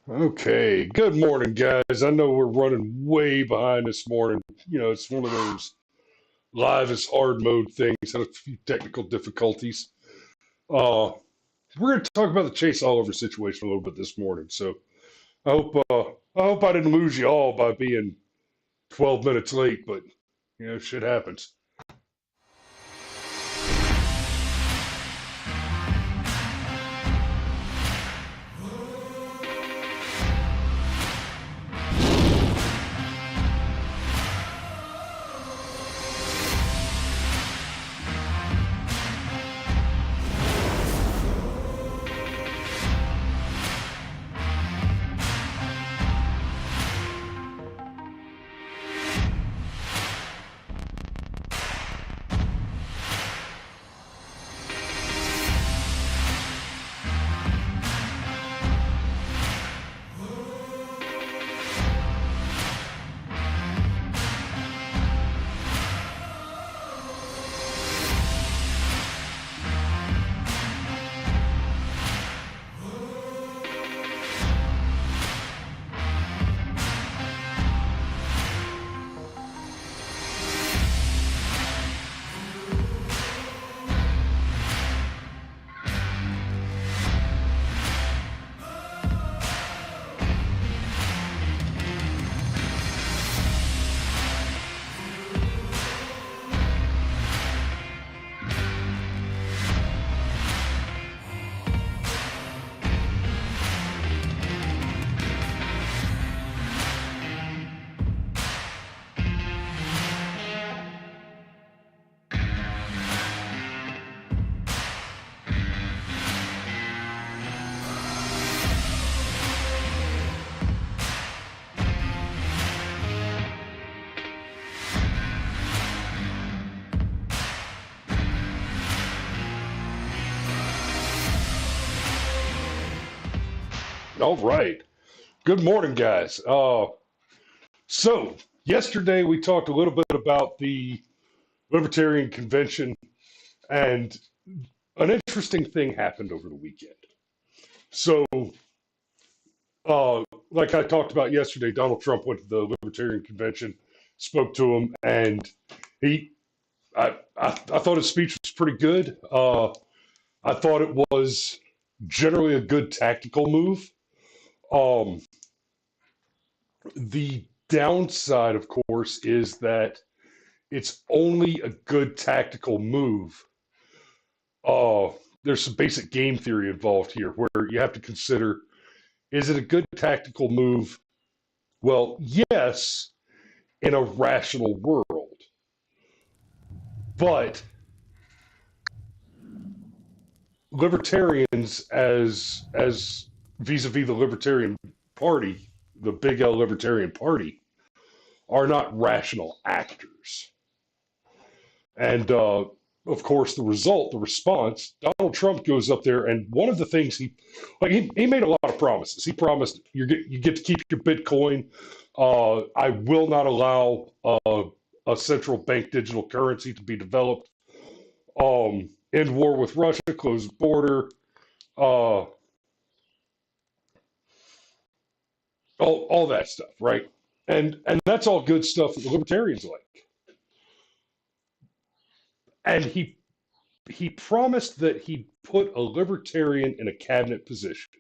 Okay, good morning, guys. I know we're running way behind this morning. It's one of those live is hard mode things, had a few technical difficulties. Uh, we're going to talk about the Chase Oliver situation a little bit this morning. So I hope I hope I didn't lose you all by being 12 minutes late, but shit happens. All right. Good morning, guys. So yesterday we talked a little bit about the Libertarian Convention, and an interesting thing happened over the weekend. So, uh, like I talked about yesterday, Donald Trump went to the Libertarian Convention, spoke to him, and he, I thought his speech was pretty good. I thought it was generally a good tactical move. Um, the downside, of course, is that it's only a good tactical move. Uh, there's some basic game theory involved here where you have to consider, is it a good tactical move? Well, yes, in a rational world. But libertarians, as vis-a-vis the Libertarian Party, the big L Libertarian Party, are not rational actors. And of course, the response, Donald Trump goes up there, and one of the things he made a lot of promises. He promised you get to keep your Bitcoin. I will not allow a central bank digital currency to be developed. End war with Russia, close the border, all that stuff, right? And that's all good stuff that the libertarians like. And he promised that he'd put a libertarian in a cabinet position.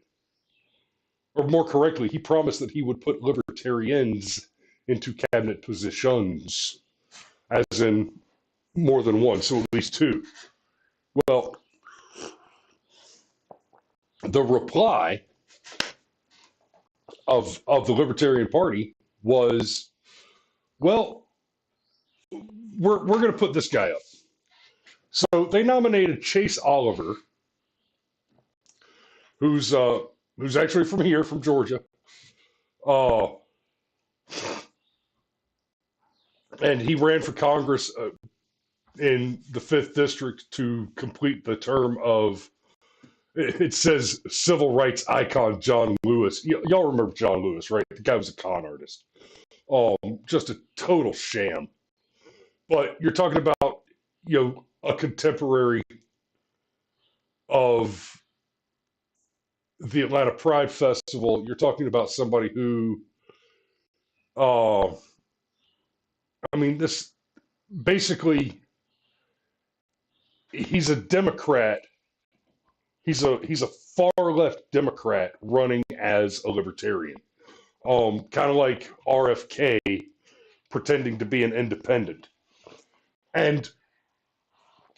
Or more correctly, he promised that he would put libertarians into cabinet positions, as in more than one, so at least two. Well, the reply of the Libertarian Party was, well, we're going to put this guy up. So they nominated Chase Oliver, who's actually from here, from Georgia, uh, and he ran for Congress in the 5th District to complete the term of, it says, civil rights icon John Lewis. Y'all remember John Lewis, right? The guy was a con artist. Just a total sham. But you're talking about, a contemporary of the Atlanta Pride Festival, you're talking about somebody who, uh, I mean, this basically, he's a Democrat. He's a far left Democrat running as a libertarian, kind of like RFK pretending to be an independent. And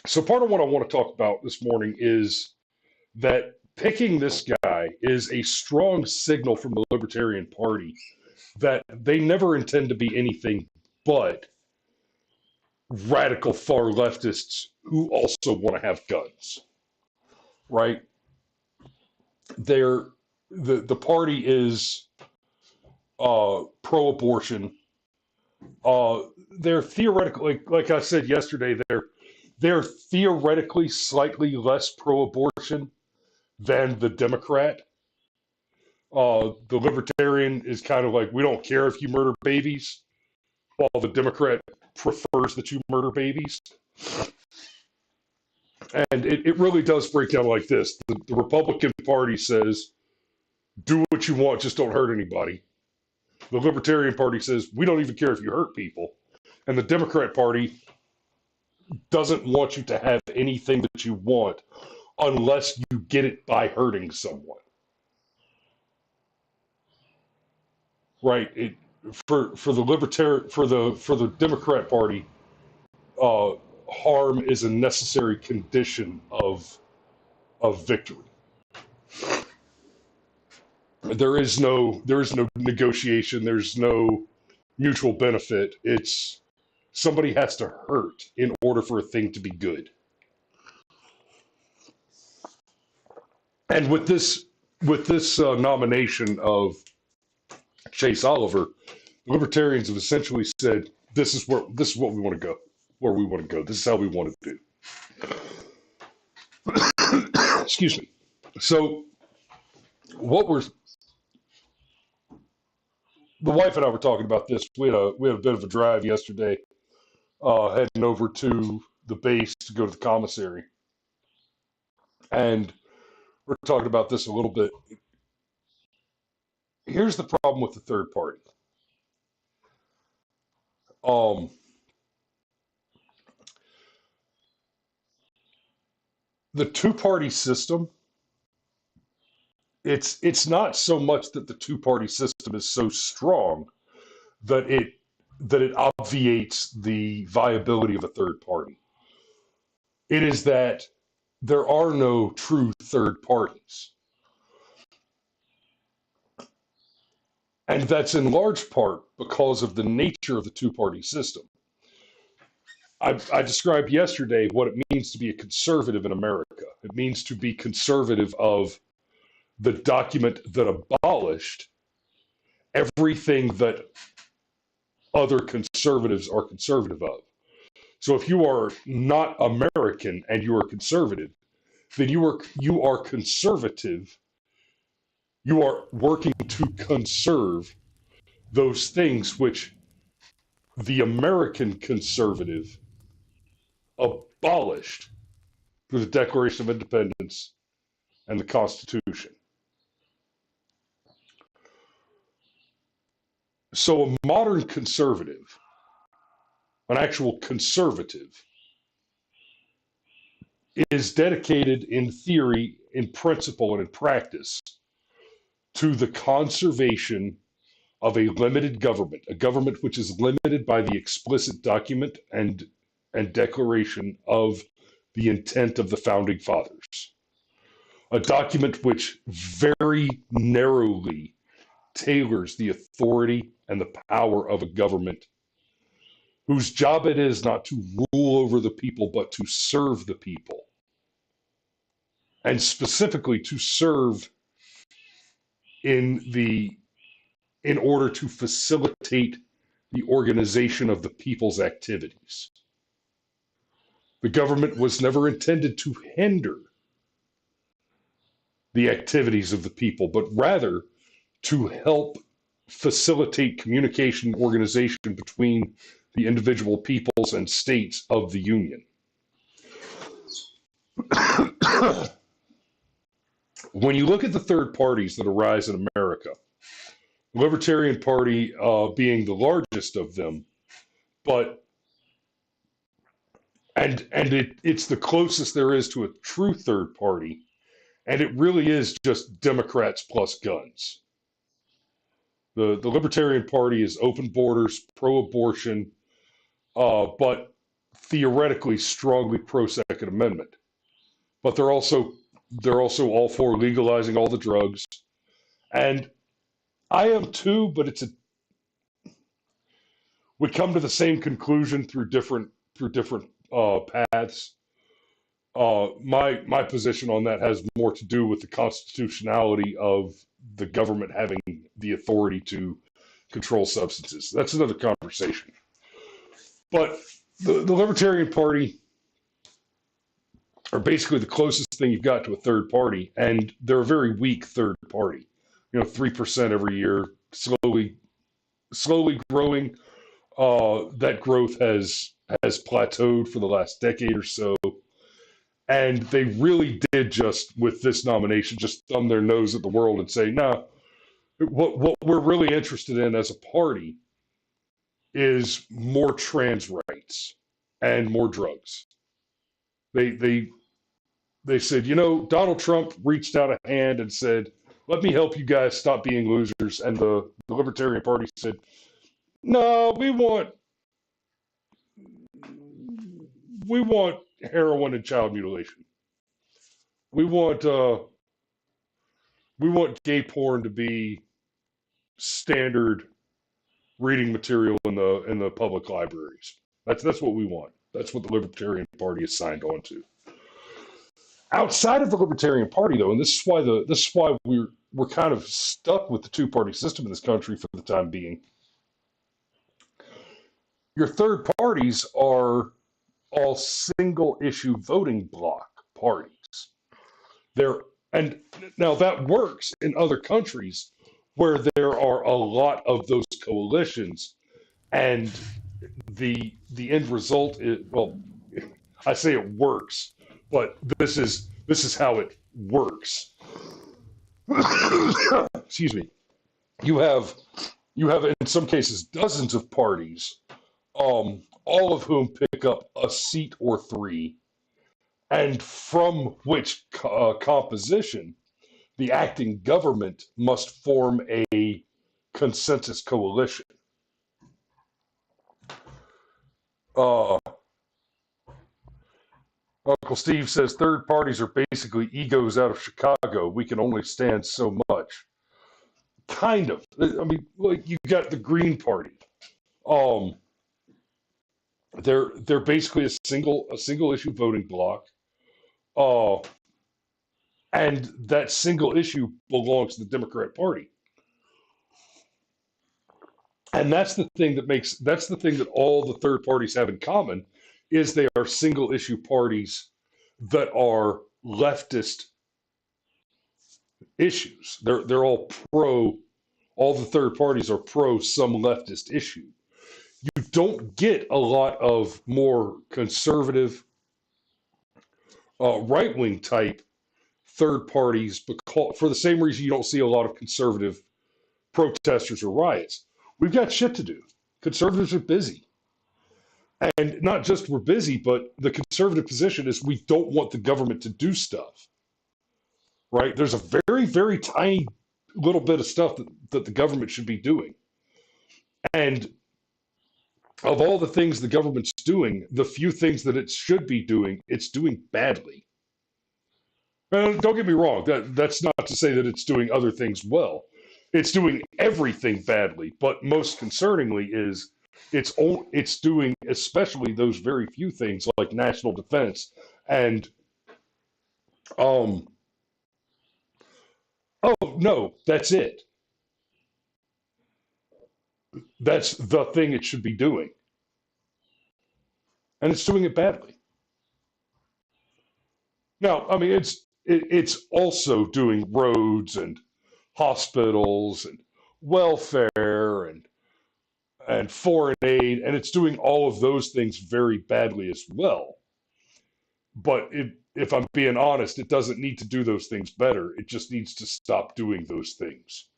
so part of what I want to talk about this morning is that picking this guy is a strong signal from the Libertarian Party that they never intend to be anything but radical far leftists who also want to have guns, right? The party is pro-abortion. They're theoretically, like I said yesterday, they're theoretically slightly less pro-abortion than the Democrat. The Libertarian is kind of like, we don't care if you murder babies, while the Democrat prefers that you murder babies. And it really does break down like this. The Republican Party says, do what you want, just don't hurt anybody. The Libertarian Party says, we don't even care if you hurt people. And the Democrat Party doesn't want you to have anything that you want unless you get it by hurting someone. Right? For the Democrat Party, harm is a necessary condition of victory. There is no negotiation. There's no mutual benefit. It's somebody has to hurt in order for a thing to be good. And with this nomination of Chase Oliver, the Libertarians have essentially said, this is what we want to go, where we want to go. This is how we want to do. Excuse me. So the wife and I were talking about this. We had a bit of a drive yesterday, heading over to the base to go to the commissary, and we're talking about this a little bit. Here's the problem with the third party. The two-party system, it's not so much that the two-party system is so strong that it obviates the viability of a third party. It is that there are no true third parties. And that's in large part because of the nature of the two-party system. I described yesterday what it means to be a conservative in America. It means to be conservative of the document that abolished everything that other conservatives are conservative of. So if you are not American and you are conservative, then you are conservative. You are working to conserve those things which the American conservative abolished through the Declaration of Independence and the Constitution. So a modern conservative, an actual conservative, is dedicated in theory, in principle, and in practice to the conservation of a limited government, a government which is limited by the explicit document and declaration of the intent of the Founding Fathers. A document which very narrowly tailors the authority and the power of a government whose job it is not to rule over the people, but to serve the people. And specifically to serve in order to facilitate the organization of the people's activities. The government was never intended to hinder the activities of the people, but rather to help facilitate communication and organization between the individual peoples and states of the Union. When you look at the third parties that arise in America, the Libertarian Party being the largest of them, but it's the closest there is to a true third party, and it really is just Democrats plus guns. The Libertarian Party is open borders, pro-abortion, but theoretically strongly pro-Second Amendment. But they're also all for legalizing all the drugs, and I am too. But we come to the same conclusion through different paths. My position on that has more to do with the constitutionality of the government having the authority to control substances. That's another conversation. But the Libertarian Party are basically the closest thing you've got to a third party, and they're a very weak third party. 3% every year, slowly growing. That growth has plateaued for the last decade or so. And they really did just, with this nomination, just thumb their nose at the world and say, no, what we're really interested in as a party is more trans rights and more drugs. They said, Donald Trump reached out a hand and said, let me help you guys stop being losers. And the Libertarian Party said, no, we want heroin and child mutilation. We want gay porn to be standard reading material in the public libraries. That's what we want. That's what the Libertarian Party is signed on to. Outside of the Libertarian Party, though, and this is why we're kind of stuck with the two-party system in this country for the time being. Your third parties are all single-issue voting bloc parties. And now that works in other countries where there are a lot of those coalitions, and the end result is, well, I say it works, but this is how it works. Excuse me. You have in some cases dozens of parties, all of whom pick up a seat or three, and from which composition the acting government must form a consensus coalition. Uncle Steve says third parties are basically egos out of Chicago. We can only stand so much. Kind of. I mean, like, you got the Green Party. They're basically a single issue voting bloc. And that single issue belongs to the Democrat Party. And that's the thing that all the third parties have in common, is they are single issue parties that are leftist issues. They're all the third parties are pro some leftist issue. You don't get a lot of more conservative, right-wing type third parties, because for the same reason you don't see a lot of conservative protesters or riots. We've got shit to do. Conservatives are busy. And not just we're busy, but the conservative position is we don't want the government to do stuff. Right? There's a very, very tiny little bit of stuff that the government should be doing. And of all the things the government's doing, the few things that it should be doing, it's doing badly. Don't get me wrong. That's not to say that it's doing other things well. It's doing everything badly, but most concerningly is it's doing especially those very few things like national defense and oh no, that's it. That's the thing it should be doing. And it's doing it badly. Now, I mean, it's also doing roads and hospitals and welfare and foreign aid, and it's doing all of those things very badly as well. But if I'm being honest, it doesn't need to do those things better. It just needs to stop doing those things.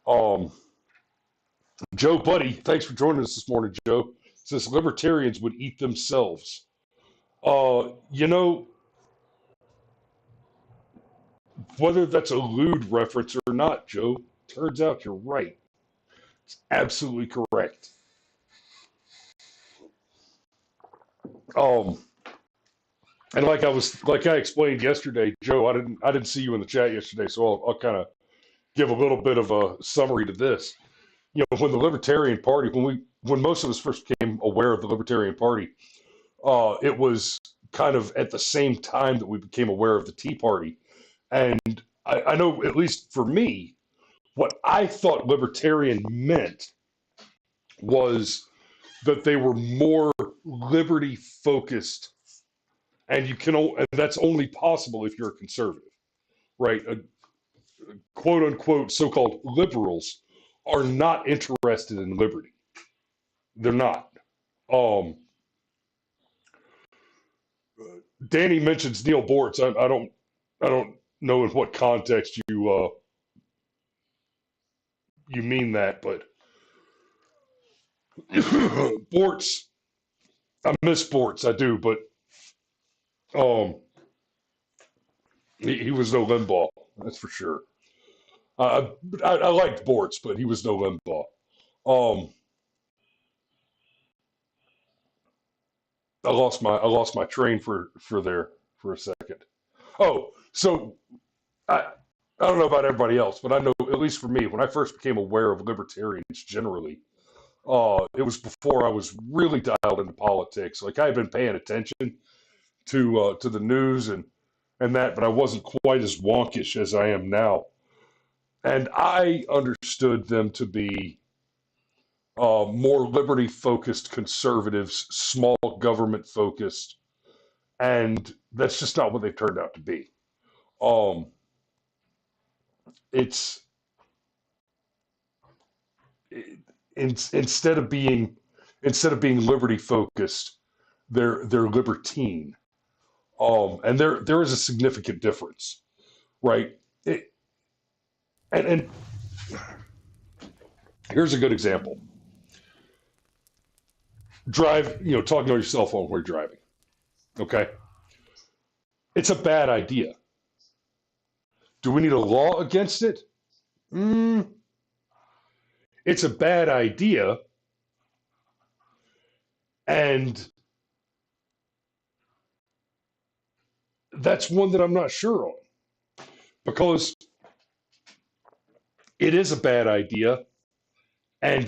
Um, Joe Buddy, thanks for joining us this morning, Joe. Says libertarians would eat themselves. You know, whether that's a lewd reference or not, Joe, turns out you're right. It's absolutely correct. Um, and like I explained yesterday, Joe, I didn't see you in the chat yesterday, so I'll kind of give a little bit of a summary to this. You know, when the Libertarian Party, when most of us first became aware of the Libertarian Party, it was kind of at the same time that we became aware of the Tea Party. And I know, at least for me, what I thought libertarian meant was that they were more liberty focused, and and that's only possible if you're a conservative, right? Quote unquote so-called liberals are not interested in liberty. They're not. Um, Danny mentions Neil Bortz. I don't know in what context you mean that, but Bortz, I miss Bortz, I do, but um, he was no Limbaugh, that's for sure. I liked Bortz, but he was no Limbaugh. Um, I lost my train for there for a second. Oh, so I I don't know about everybody else, but I know, at least for me, when I first became aware of libertarians generally, it was before I was really dialed into politics. Like I had been paying attention to the news and that, but I wasn't quite as wonkish as I am now. And I understood them to be more liberty focused conservatives, small government focused, and that's just not what they've turned out to be. Um, it's it, instead of being liberty focused, they're libertine. And there is a significant difference, right? And here's a good example. Talking on your cell phone while you're driving. Okay, it's a bad idea. Do we need a law against it? Mm, it's a bad idea, and that's one that I'm not sure on, because it is a bad idea, and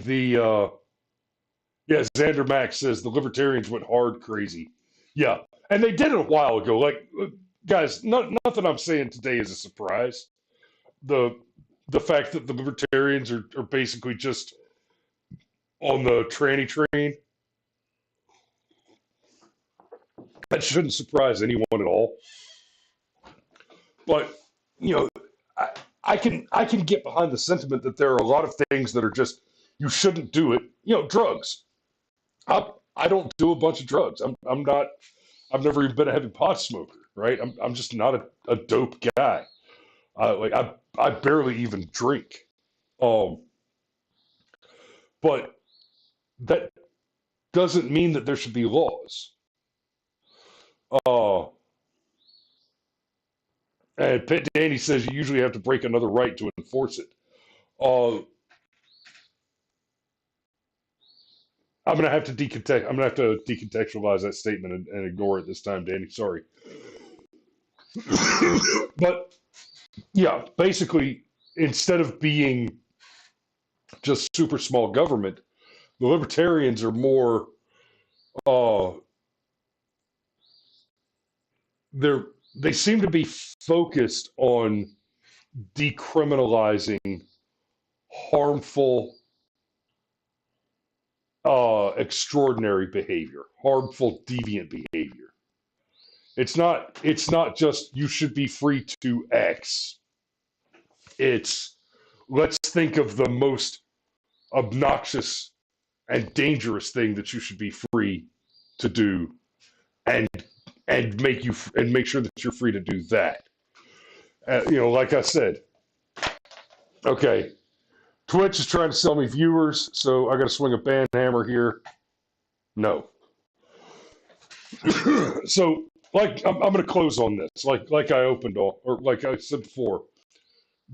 Xander Max says the libertarians went hard crazy. Yeah, and they did it a while ago. Like, guys, nothing I'm saying today is a surprise. The fact that the libertarians are basically just on the tranny train, that shouldn't surprise anyone at all. But you know, I, I can get behind the sentiment that there are a lot of things that are just you shouldn't do it. You know, drugs. I don't do a bunch of drugs. I'm not. I've never even been a heavy pot smoker. Right. I'm just not a dope guy. I barely even drink. Um, but that doesn't mean that there should be laws. Uh, and Danny says you usually have to break another right to enforce it. Uh, I'm gonna have to decontextualize that statement and ignore it this time, Danny. Sorry. But yeah, basically, instead of being just super small government, the libertarians are more. Uh, they seem to be focused on decriminalizing harmful, extraordinary behavior, harmful, deviant behavior. It's not just you should be free to X. It's let's think of the most obnoxious and dangerous thing that you should be free to do, and and make sure that you're free to do that. Like I said, okay, Twitch is trying to sell me viewers, so I got to swing a band hammer here. No. So, I'm going to close on this, like I opened on, or like I said before.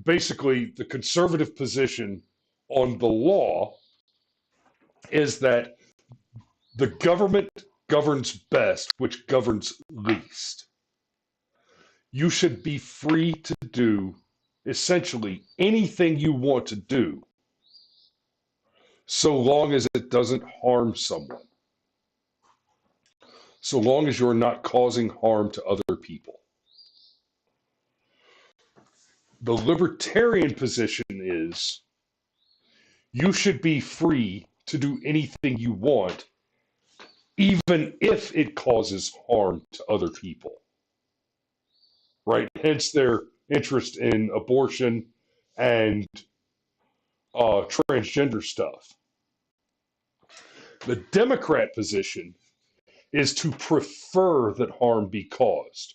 Basically, the conservative position on the law is that the government governs best, which governs least. You should be free to do essentially anything you want to do, so long as it doesn't harm someone. So long as you're not causing harm to other people. The libertarian position is you should be free to do anything you want, even if it causes harm to other people. Right? Hence their interest in abortion and transgender stuff. The Democrat position is to prefer that harm be caused.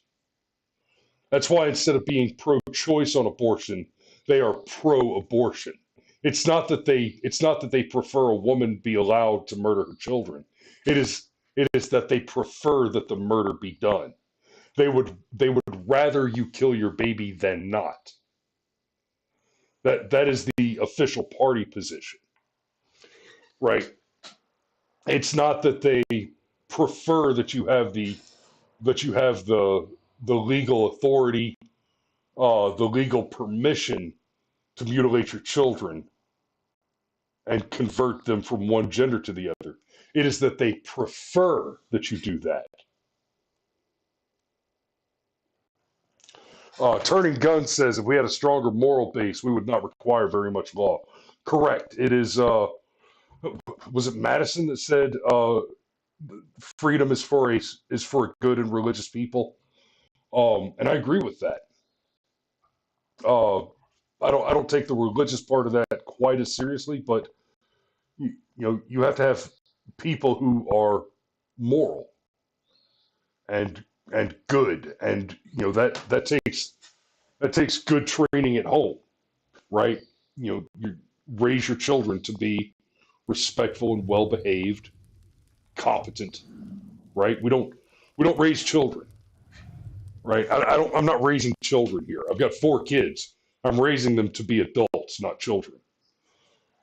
That's why instead of being pro-choice on abortion, they are pro-abortion. It's not that they prefer a woman be allowed to murder her children. It is that they prefer that the murder be done. They would rather you kill your baby than not. That is the official party position. Right? It's not that they prefer that you have the legal authority, the legal permission to mutilate your children and convert them from one gender to the other. It is that they prefer that you do that. Turning Guns says, if we had a stronger moral base, we would not require very much law. Correct. It is, was it Madison that said, freedom is for a good and religious people? And I agree with that. I don't take the religious part of that quite as seriously, but you have to have people who are moral and good, and that takes good training at home, right? You raise your children to be respectful and well behaved, competent, right? We don't raise children, right? I'm not raising children here. I've got 4 kids. I'm raising them to be adults, not children.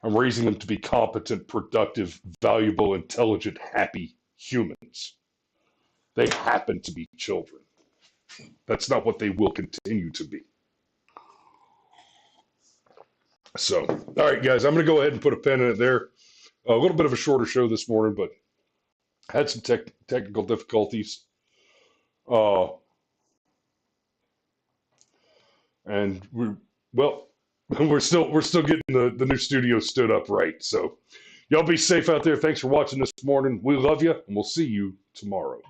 I'm raising them to be competent, productive, valuable, intelligent, happy humans. They happen to be children. That's not what they will continue to be. So, all right, guys, I'm going to go ahead and put a pin in it there. A little bit of a shorter show this morning, but had some technical difficulties. And we're still getting the new studio stood up right. So y'all be safe out there. Thanks for watching this morning. We love you, and we'll see you tomorrow.